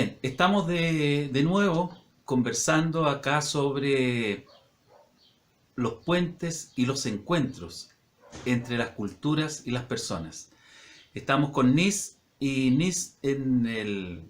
Bien, estamos de nuevo conversando acá sobre los puentes y los encuentros entre las culturas y las personas. Estamos con Nis y Nis en el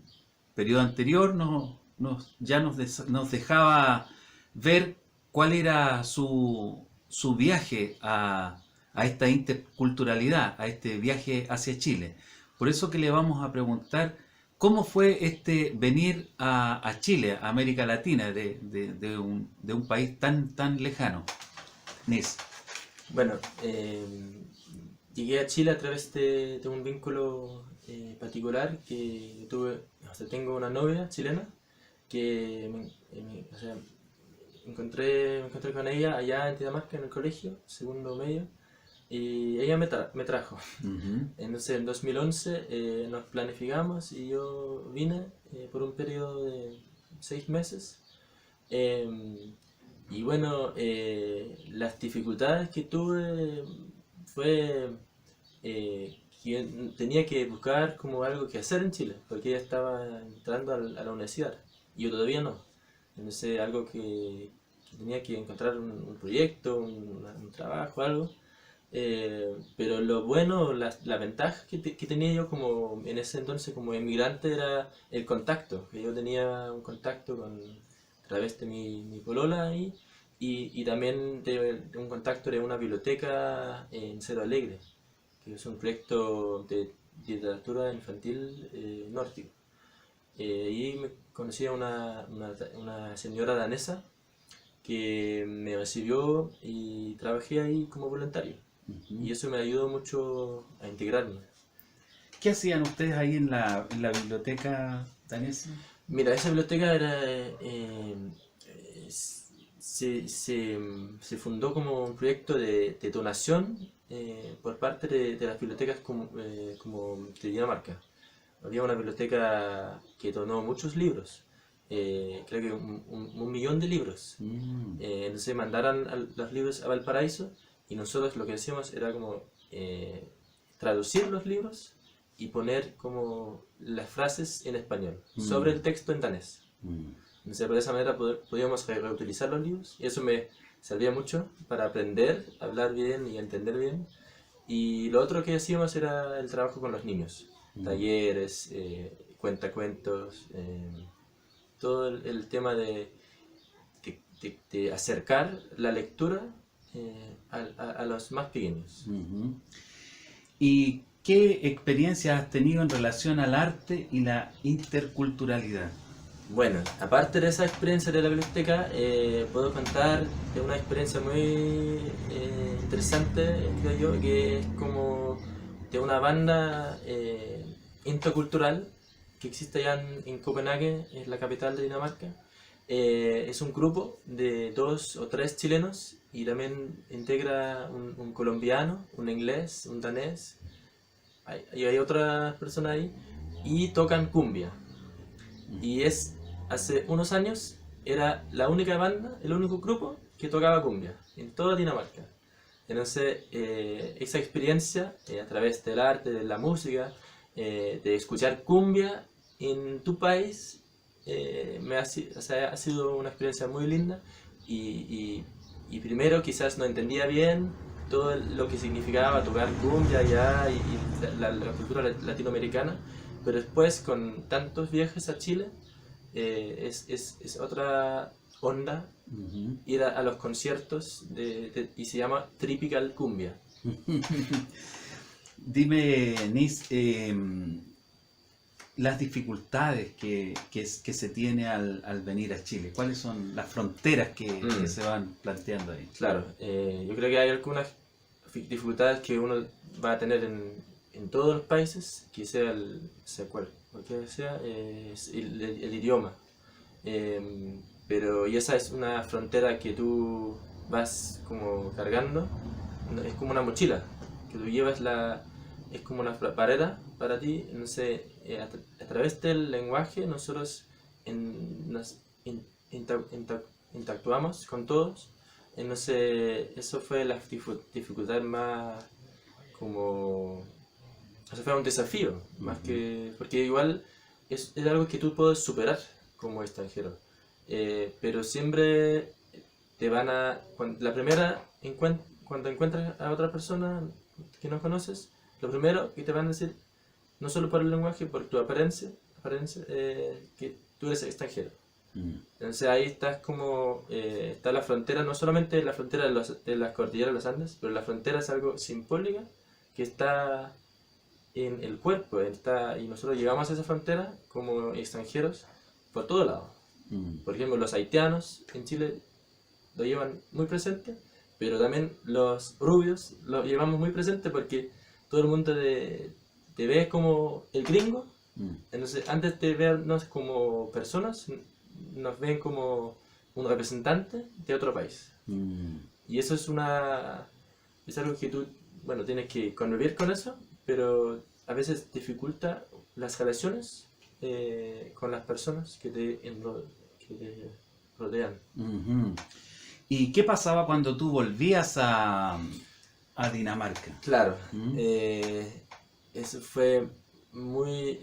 periodo anterior nos dejaba ver cuál era su viaje a esta interculturalidad, a este viaje hacia Chile. Por eso que le vamos a preguntar cómo fue este venir a Chile, a América Latina, de un país tan lejano. Nis. Bueno, llegué a Chile a través de un vínculo particular que tuve, o sea, tengo una novia chilena que o sea, me encontré con ella allá en Dinamarca en el colegio, segundo medio, y ella me trajo. Ujú. Entonces en 2011 nos planificamos y yo vine por un periodo de 6 meses. Em, y bueno, las dificultades que tuve fue que tenía que buscar como algo que hacer en Chile, porque ella estaba entrando a la universidad y yo todavía no. Entonces algo que tenía que encontrar un proyecto, un trabajo, algo. Pero lo bueno, la ventaja que tenía yo como en ese entonces como inmigrante era el contacto, que yo tenía un contacto a través de mi polola ahí y también de un contacto de una biblioteca en Cerro Alegre, que es un proyecto de literatura infantil nórdico. Y me conocí a una señora danesa que me recibió y trabajé ahí como voluntario. Y Ujú. eso me ayudó mucho a integrarme. ¿Qué hacían ustedes ahí en la biblioteca danesa? Mira, esa biblioteca se fundó como un proyecto de donación por parte de las bibliotecas como de Dinamarca. Había una biblioteca que donó muchos libros, creo que un millón de libros. Mm. Entonces mandaron los libros a Valparaíso y nosotros lo que hacíamos era como traducir los libros y poner como las frases en español sobre Mm. el texto en danés. Mm. Entonces, de esa manera podíamos reutilizar los libros y eso me servía mucho para aprender, hablar bien y entender bien. Y lo otro que hacíamos era el trabajo con los niños, Mm. talleres, cuentacuentos, todo el tema de acercar la lectura a los más pequeños. Ujú. ¿Y qué experiencias has tenido en relación al arte y la interculturalidad? Bueno, aparte de esa experiencia de la biblioteca, puedo contar de una experiencia muy interesante, creo yo, que es como de una banda intercultural que existe allá en Copenhague, es la capital de Dinamarca. Es un grupo de 2 o 3 chilenos y también integra un colombiano, un inglés, un danés, y hay otras personas ahí, y tocan cumbia. Y hace unos años era la única banda, el único grupo que tocaba cumbia en toda Dinamarca. Entonces, esa experiencia a través del arte, de la música, de escuchar cumbia en tu país, o sea, ha sido una experiencia muy linda. Y primero quizás no entendía bien todo lo que significaba tocar cumbia allá y la cultura latinoamericana, pero después con tantos viajes a Chile, es otra onda Ujú. ir a los conciertos y se llama Tropical Cumbia. Dime, Nis, las dificultades que se tiene al venir a Chile. ¿Cuáles son las fronteras que Mm, se van planteando ahí? claro, yo creo que hay algunas dificultades que uno va a tener en todos los países, que sea cualquiera sea, es el idioma. Pero y esa es una frontera que tú vas como cargando, no, es como una mochila que tú llevas es como una barrera para ti. Entonces a través del lenguaje nosotros nos interactuamos con todos. Entonces eso fue la dificultad más como, o sea, fue un desafío más Ujú. que porque igual es algo que tú puedes superar como extranjero. Pero siempre te van a... cuando encuentras a otra persona que no conoces, lo primero que te van a decir, no solo por el lenguaje, por tu apariencia que tú eres extranjero. Mm, Entonces ahí estás como, está la frontera, no solamente la frontera de las cordilleras de los Andes, pero la frontera es algo simbólica que está en el cuerpo, y nosotros llegamos a esa frontera como extranjeros por todo lado. mm, Por ejemplo, los haitianos en Chile lo llevan muy presente, pero también los rubios lo llevamos muy presente porque todo el mundo te ve como el gringo. mm, Entonces, antes de vernos como personas, nos ven como un representante de otro país. mm. Y eso es algo que tú, bueno, tienes que convivir con eso, pero a veces dificulta las relaciones con las personas que te rodean. Ujú. ¿Y qué pasaba cuando tú volvías a Dinamarca? Claro, ¿Mm? eso fue muy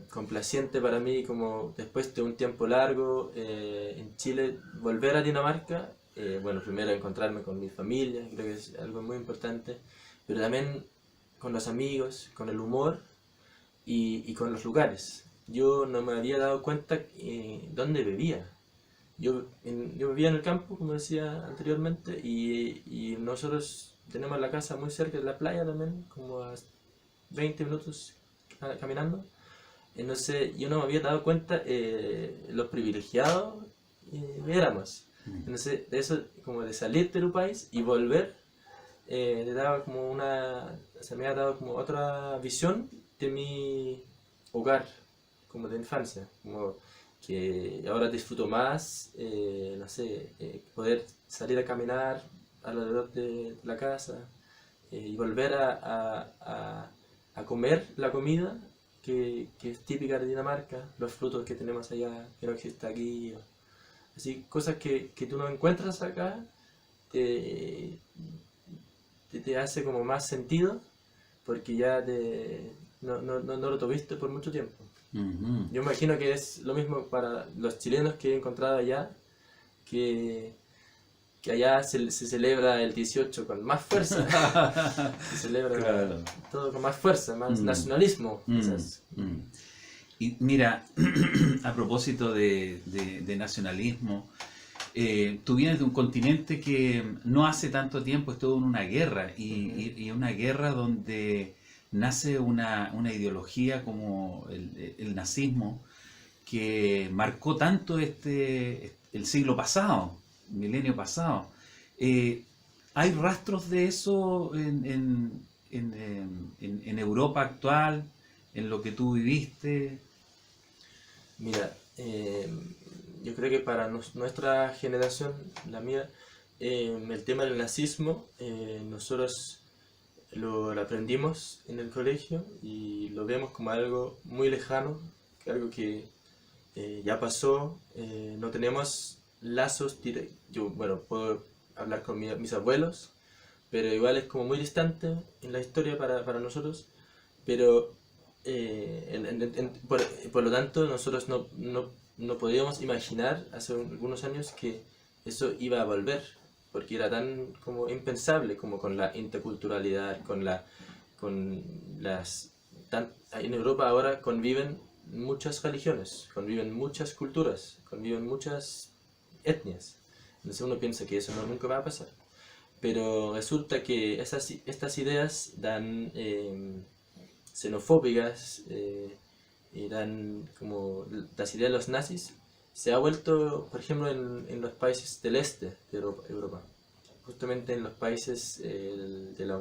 complaciente para mí, como después de un tiempo largo en Chile, volver a Dinamarca, bueno, primero encontrarme con mi familia, creo que es algo muy importante, pero también con los amigos, con el humor y con los lugares. Yo no me había dado cuenta dónde vivía. Yo vivía en el campo, como decía anteriormente, y nosotros tenemos la casa muy cerca de la playa también, como a 20 minutos caminando. Entonces yo no me había dado cuenta los privilegiados éramos. Mm, Entonces de eso, como de salir de tu país y volver, le daba como se me ha dado como otra visión de mi hogar, como de infancia, como que ahora disfruto más, no sé, poder salir a caminar alrededor de la casa y volver a comer la comida que es típica de Dinamarca, los frutos que tenemos allá, que no existe aquí, así cosas que tú no encuentras acá, te, te hace como más sentido porque ya no lo tuviste por mucho tiempo. ujú. Yo imagino que es lo mismo para los chilenos que he encontrado allá, que, que allá se celebra el 18 con más fuerza, se celebra Claro. todo con más fuerza, más Mm, nacionalismo, mm, quizás. mm. Y mira, a propósito de nacionalismo, tú vienes de un continente que no hace tanto tiempo estuvo en una guerra Ujú. y una guerra donde nace una ideología como el nazismo que marcó tanto el siglo pasado, el milenio pasado. Eh, ¿Hay rastros de eso en Europa actual, en lo que tú viviste? Mira, yo creo que para nuestra generación, la mía, el tema del nazismo, nosotros lo aprendimos en el colegio y lo vemos como algo muy lejano, que algo que ya pasó, no tenemos lazos directos. Yo, bueno, puedo hablar con mis abuelos, pero igual es como muy distante en la historia para nosotros, pero por lo tanto nosotros no podíamos imaginar hace algunos años que eso iba a volver, porque era tan como impensable, como con la interculturalidad, con las... en Europa ahora conviven muchas religiones, conviven muchas culturas, conviven muchas etnias. Entonces uno piensa que eso nunca va a pasar. Pero resulta que estas ideas dan xenofóbicas y dan como las ideas de los nazis se ha vuelto, por ejemplo, en los países del este de Europa, justamente en los países de la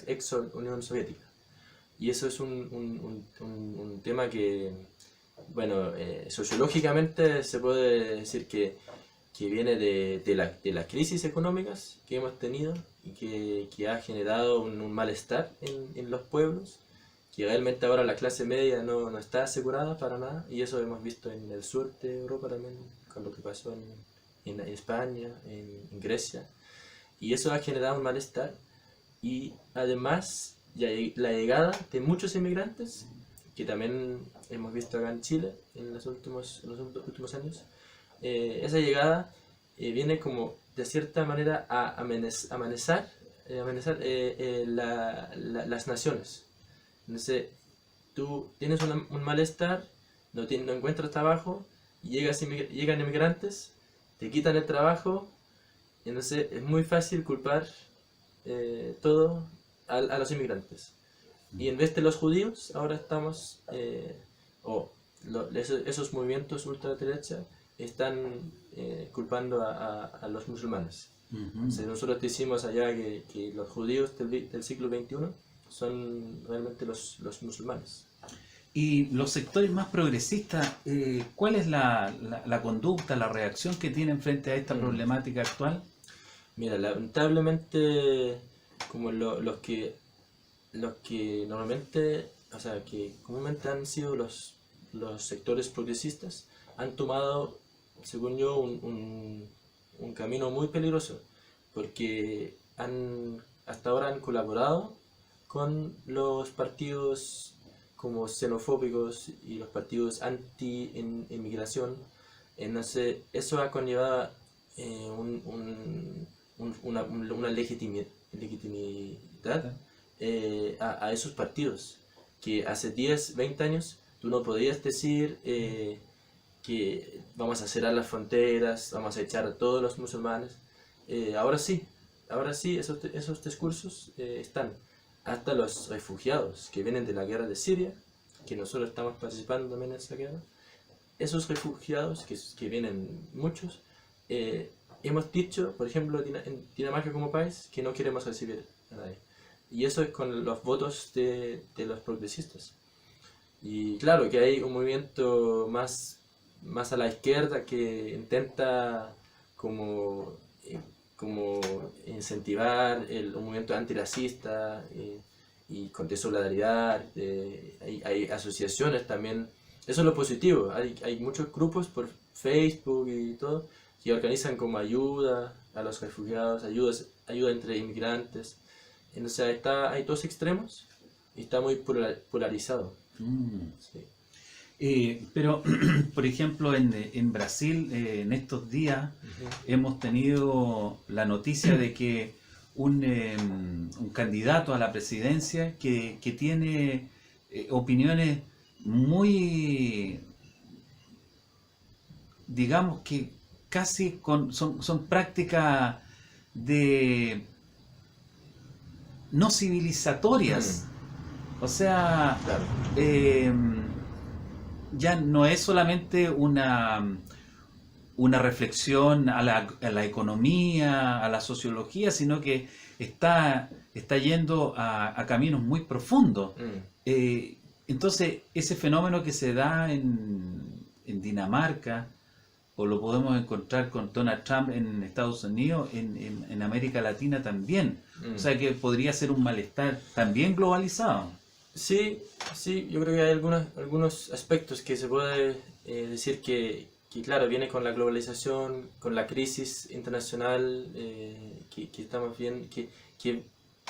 ex Unión Soviética. Y eso es un tema que, bueno, sociológicamente se puede decir que viene de las crisis económicas que hemos tenido y que ha generado un malestar en los pueblos, que realmente ahora la clase media no está asegurada para nada, y eso hemos visto en el sur de Europa también, con lo que pasó en España, en Grecia, y eso ha generado un malestar, y además la llegada de muchos inmigrantes que también hemos visto acá en Chile en los últimos años, esa llegada viene como de cierta manera a amenazar las naciones. Entonces, tú tienes un malestar, no encuentras trabajo, llegan inmigrantes, te quitan el trabajo, y entonces es muy fácil culpar todo a los inmigrantes. Y en vez de los judíos, ahora estamos, esos movimientos ultraderecha están culpando a los musulmanes. Ujú. Nosotros decimos allá que los judíos del siglo XXI son realmente los musulmanes. Y los sectores más progresistas, ¿cuál es la conducta, la reacción que tienen frente a esta problemática actual? Mira, lamentablemente, como los que normalmente, o sea, que comúnmente han sido los sectores progresistas, han tomado, según yo, un camino muy peligroso, porque hasta ahora han colaborado con los partidos como xenofóbicos y los partidos anti-inmigración. Entonces, eso ha conllevado una legitimidad a esos partidos, que hace 10, 20 años tú no podías decir que vamos a cerrar las fronteras, vamos a echar a todos los musulmanes. Ahora sí, esos discursos están. Hasta los refugiados que vienen de la guerra de Siria, que nosotros estamos participando también en esa guerra, esos refugiados, que vienen muchos, hemos dicho, por ejemplo, en Dinamarca como país, que no queremos recibir a nadie. Y eso es con los votos de los progresistas. Y claro que hay un movimiento más a la izquierda que intenta como incentivar un movimiento antirracista y de solidaridad. Hay asociaciones también. Eso es lo positivo. Hay muchos grupos por Facebook y todo que organizan como ayuda a los refugiados, ayuda entre inmigrantes. Entonces hay dos extremos y está muy polarizado. Mm. Sí. Pero, por ejemplo, en Brasil, en estos días, hemos tenido la noticia de que un candidato a la presidencia que tiene opiniones muy, digamos que casi son prácticas de no civilizatorias. O sea, Claro. eh, ya no es solamente una reflexión a la economía, a la sociología, sino que está yendo a caminos muy profundos. Entonces, ese fenómeno que se da en Dinamarca, o lo podemos encontrar con Donald Trump en Estados Unidos, en América Latina también. O sea que podría ser un malestar también globalizado. Sí, sí, yo creo que hay algunos aspectos que se puede decir claro, viene con la globalización, con la crisis internacional que estamos viendo, que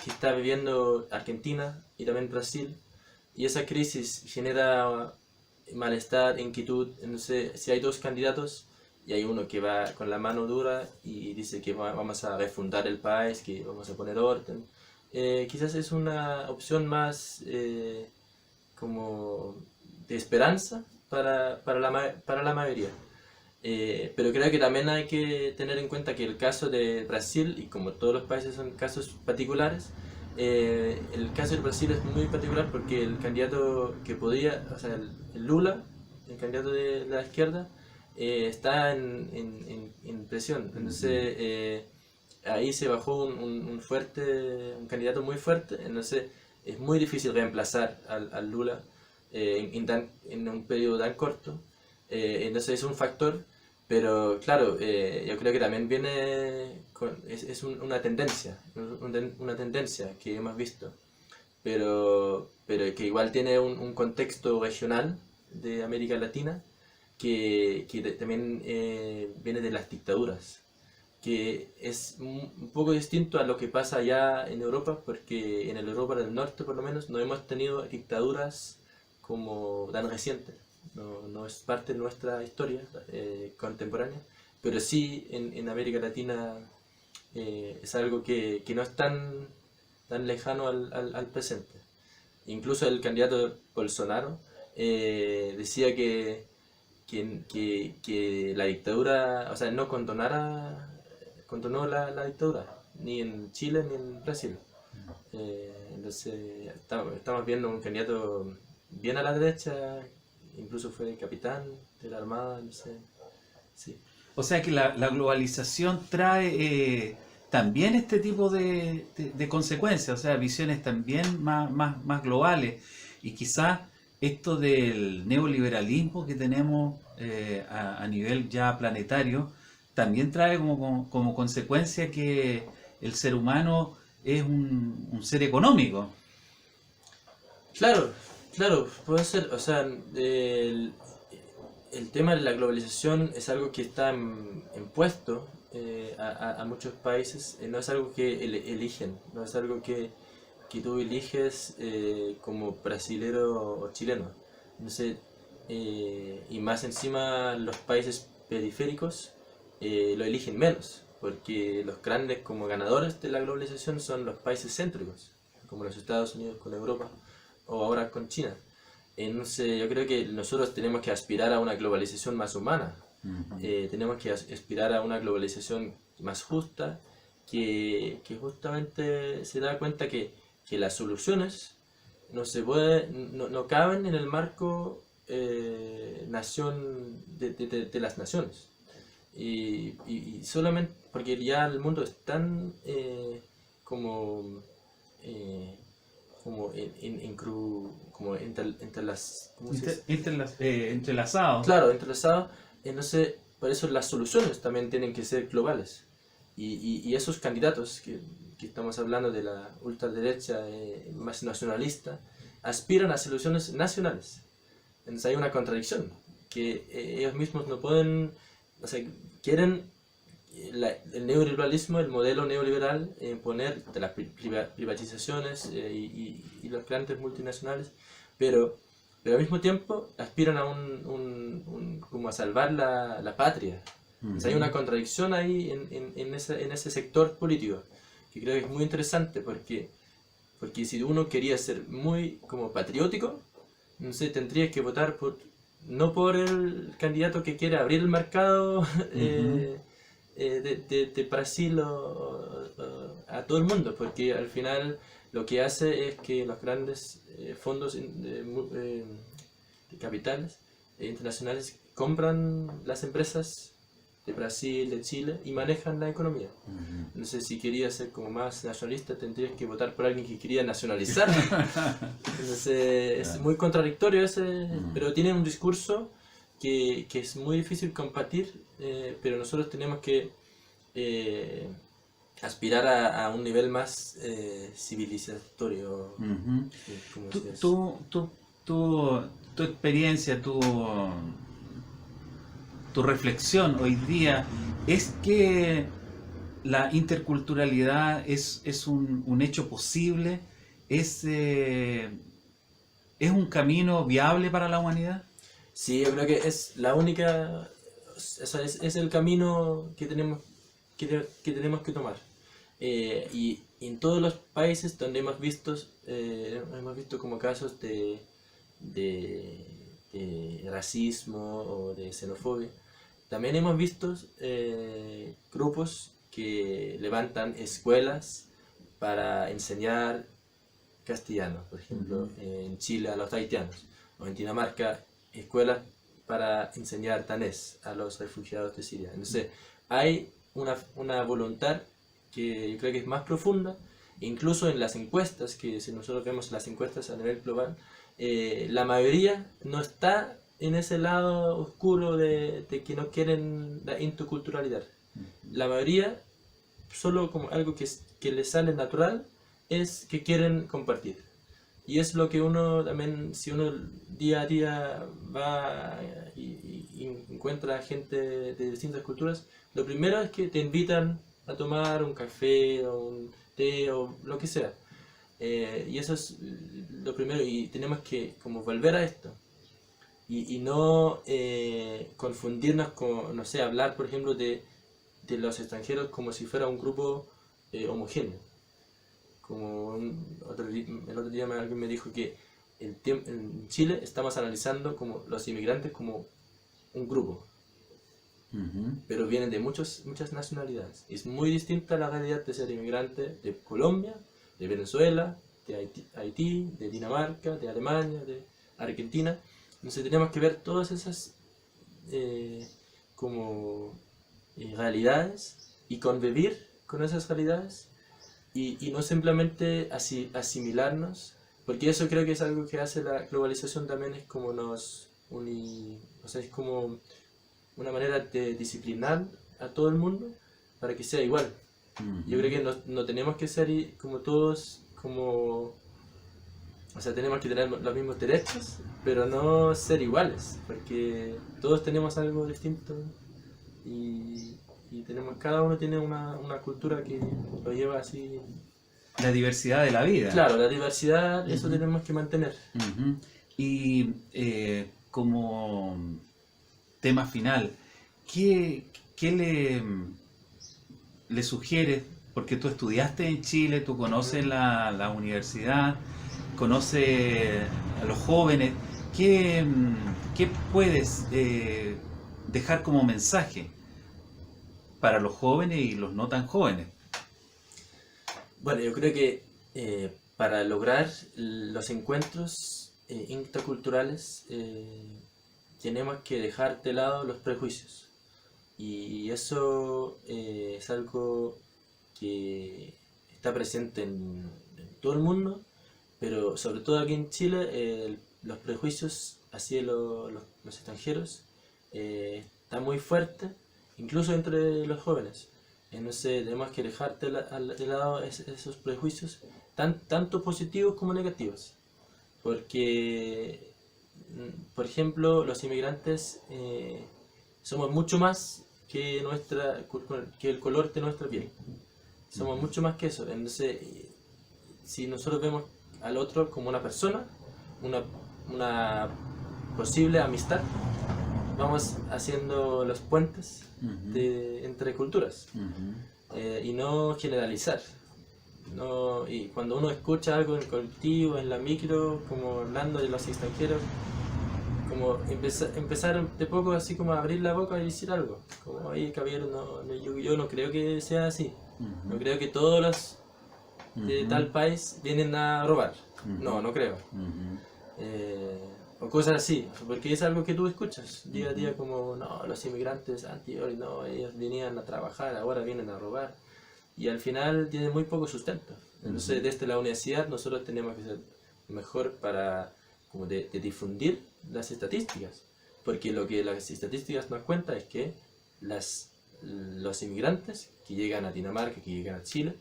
está viviendo Argentina y también Brasil. Y esa crisis genera malestar, inquietud. Entonces, si hay dos candidatos y hay uno que va con la mano dura y dice que vamos a refundar el país, que vamos a poner orden, quizás es una opción más como de esperanza para la mayoría. Pero creo que también hay que tener en cuenta que el caso de Brasil, y como todos los países son casos particulares, el caso de Brasil es muy particular porque el candidato que podía, o sea, el Lula, el candidato de la izquierda, está en presión. Entonces, ahí se bajó un candidato muy fuerte. Entonces, es muy difícil reemplazar al Lula en un periodo tan corto. Entonces, es un factor. Pero claro, yo creo que también es una tendencia que hemos visto, pero que igual tiene un contexto regional de América Latina que también viene de las dictaduras, que es un poco distinto a lo que pasa allá en Europa, porque en el Europa del Norte por lo menos no hemos tenido dictaduras como tan reciente, no es parte de nuestra historia contemporánea, pero sí en América Latina es algo que no es tan lejano al presente. Incluso el candidato Bolsonaro decía que la dictadura, o sea, no condonó la dictadura, ni en Chile ni en Brasil. Entonces, estamos viendo un candidato bien a la derecha, incluso fue capitán de la Armada, no sé. Sí. O sea que la globalización trae también este tipo de consecuencias, o sea, visiones también más globales. Y quizás esto del neoliberalismo que tenemos a nivel ya planetario, también trae como consecuencia que el ser humano es un ser económico. Claro, claro, puede ser. O sea, el tema de la globalización es algo que está impuesto a muchos países. No es algo que eligen, no es algo que tú eliges como brasilero o chileno. Entonces, y más encima los países periféricos lo eligen menos, porque los grandes como ganadores de la globalización son los países céntricos, como los Estados Unidos con Europa o ahora con China. Entonces yo creo que nosotros tenemos que aspirar a una globalización más humana. Tenemos que aspirar a una globalización más justa, que justamente se da cuenta que las soluciones no caben en el marco nación de las naciones. Y solamente porque ya el mundo es tan como ¿cómo se dice? Entrelazados. Claro, entrelazado. Entonces, por eso las soluciones también tienen que ser globales. Y esos candidatos que estamos hablando de la ultraderecha más nacionalista, aspiran a soluciones nacionales. Entonces hay una contradicción, que ellos mismos no pueden, o sea, quieren el neoliberalismo, el modelo neoliberal, poner de las privatizaciones y los grandes multinacionales, pero al mismo tiempo aspiran a como a salvar la patria. Entonces hay una contradicción ahí en ese sector político, que creo que es muy interesante, porque si uno quería ser muy como patriótico, entonces tendría que votar no por el candidato que quiere abrir el mercado de Brasil a todo el mundo, porque al final lo que hace es que los grandes fondos de capitales internacionales compran las empresas de Brasil, de Chile y manejan la economía. Entonces, si querías ser como más nacionalista, tendrías que votar por alguien que quería nacionalizar. Entonces, es muy contradictorio pero tiene un discurso que es muy difícil compartir, pero nosotros tenemos que aspirar a un nivel más civilizatorio. ¿Cómo decías? Tu experiencia, tu reflexión hoy día es que la interculturalidad es un hecho posible, es un camino viable para la humanidad. Sí, yo creo que es la única, o sea, es el camino que tenemos que tomar. Y en todos los países donde hemos visto como casos de racismo o de xenofobia, también hemos visto grupos que levantan escuelas para enseñar castellano, por ejemplo, en Chile a los haitianos, o en Dinamarca, escuelas para enseñar danés a los refugiados de Siria. Entonces, hay una voluntad que yo creo que es más profunda, incluso en las encuestas, que si nosotros vemos las encuestas a nivel global, la mayoría no está en ese lado oscuro de que no quieren la interculturalidad. La mayoría, solo como algo que les sale natural, es que quieren compartir. Y es lo que uno también, si uno día a día va y encuentra gente de distintas culturas, lo primero es que te invitan a tomar un café o un té o lo que sea. Y eso es lo primero, y tenemos que como volver a esto. Y no confundirnos con, no sé, hablar por ejemplo de los extranjeros como si fuera un grupo homogéneo. Como el otro día alguien me dijo que en Chile estamos analizando como los inmigrantes como un grupo, pero vienen de muchas nacionalidades. Es muy distinta la realidad de ser inmigrante de Colombia, de Venezuela, de Haití, de Dinamarca, de Alemania, de Argentina. Entonces tenemos que ver todas esas como realidades y convivir con esas realidades y no simplemente asimilarnos, porque eso creo que es algo que hace la globalización también, es como o sea, es como una manera de disciplinar a todo el mundo para que sea igual. Yo creo que no tenemos que ser como todos, como, o sea, tenemos que tener los mismos derechos, pero no ser iguales, porque todos tenemos algo distinto y cada uno tiene una cultura que lo lleva así. La diversidad de la vida. Claro, la diversidad, eso tenemos que mantener. Y como tema final, ¿qué le sugieres? Porque tú estudiaste en Chile, tú conoces la universidad, conoces a los jóvenes. ¿Qué puedes dejar como mensaje para los jóvenes y los no tan jóvenes? Bueno, yo creo que para lograr los encuentros interculturales tenemos que dejar de lado los prejuicios. Y eso es algo que está presente en todo el mundo, pero sobre todo aquí en Chile, los prejuicios hacia los extranjeros están muy fuertes, incluso entre los jóvenes. Entonces tenemos que dejar de lado esos prejuicios, tanto positivos como negativos, porque, por ejemplo, los inmigrantes somos mucho más que el color de nuestra piel. Somos mucho más que eso. Entonces, si nosotros vemos al otro como una persona, una posible amistad, vamos haciendo los puentes entre culturas y no generalizar. Y cuando uno escucha algo en el colectivo, en la micro, como hablando de los extranjeros, como empezar de poco así como a abrir la boca y decir algo, como, oye caballero, yo no creo que sea así, no creo que todos los de tal país vienen a robar, no creo. O cosas así, porque es algo que tú escuchas día a día, como, no, los inmigrantes anteriores, no, ellos venían a trabajar, ahora vienen a robar, y al final tiene muy poco sustento. Entonces desde la universidad nosotros tenemos que ser mejor para como de difundir las estadísticas, porque lo que las estadísticas nos cuentan es que los inmigrantes que llegan a Dinamarca, que llegan a Chile,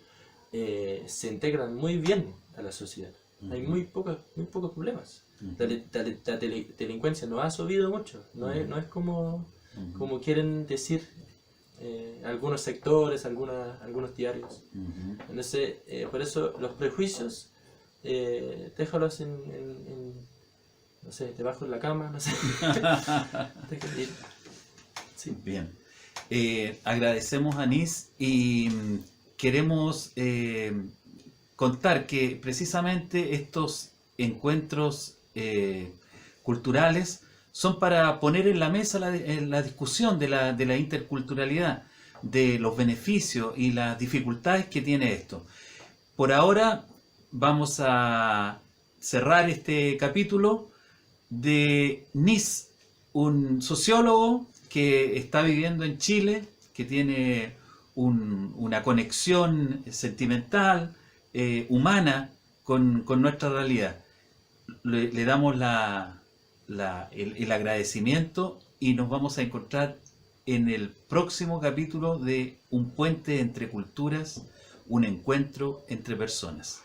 se integran muy bien a la sociedad. Hay muy pocos problemas. La delincuencia no ha subido mucho, no es como quieren decir algunos sectores, algunos diarios. Entonces, por eso los prejuicios, déjalos no sé, debajo de la cama, no sé. Sí. Bien. Agradecemos a Anis y queremos contar que precisamente estos encuentros culturales son para poner en la mesa la discusión de la interculturalidad, de los beneficios y las dificultades que tiene esto. Por ahora vamos a cerrar este capítulo de Nis, un sociólogo que está viviendo en Chile, que tiene una conexión sentimental, humana con nuestra realidad. Le damos el agradecimiento y nos vamos a encontrar en el próximo capítulo de Un puente entre culturas, un encuentro entre personas.